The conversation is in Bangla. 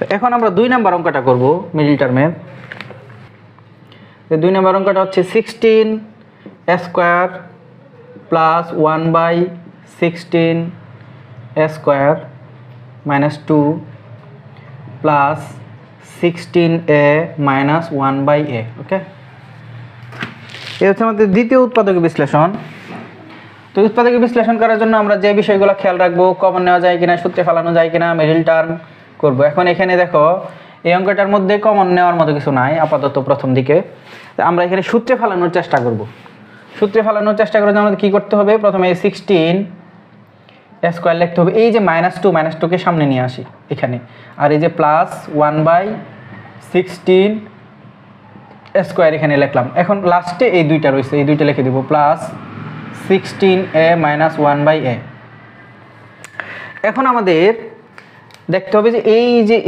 তো এখন আমরা 2 নাম্বার অঙ্কটা করব মিডল টার্মের। তো 2 নাম্বার অঙ্কটা হচ্ছে 16 square plus 1/16 square minus 2 plus 16a minus 1/a। ওকে, এই হচ্ছে আমাদের দ্বিতীয় উৎপাদকের বিশ্লেষণ। তো উৎপাদকের বিশ্লেষণ করার জন্য আমরা যে বিষয়গুলো খেয়াল রাখবো, কমন নেওয়া যায় কিনা, সূত্রে ফেলানো যায় কিনা, মিডল টার্ম করব। এখন এখানে দেখো এই অঙ্কটার মধ্যে কমন নেওয়ার মতো কিছু নাই আপাতত প্রথম দিকে। তো আমরা এখানে সূত্রে ফেলানোর চেষ্টা করব। সূত্রে ফেলানোর চেষ্টা করে আমাদের কী করতে হবে, প্রথমে 16 স্কয়ার লিখতে হবে। এই যে -2কে সামনে নিয়ে আসি এখানে, আর এই যে প্লাস 1/16 স্কয়ার এখানে লিখলাম। এখন লাস্টে এই দুইটা রয়েছে, এই দুইটা লিখে দিব, প্লাস 16a মাইনাস 1/a। এখন আমাদের দেখতে হবে যে এই যে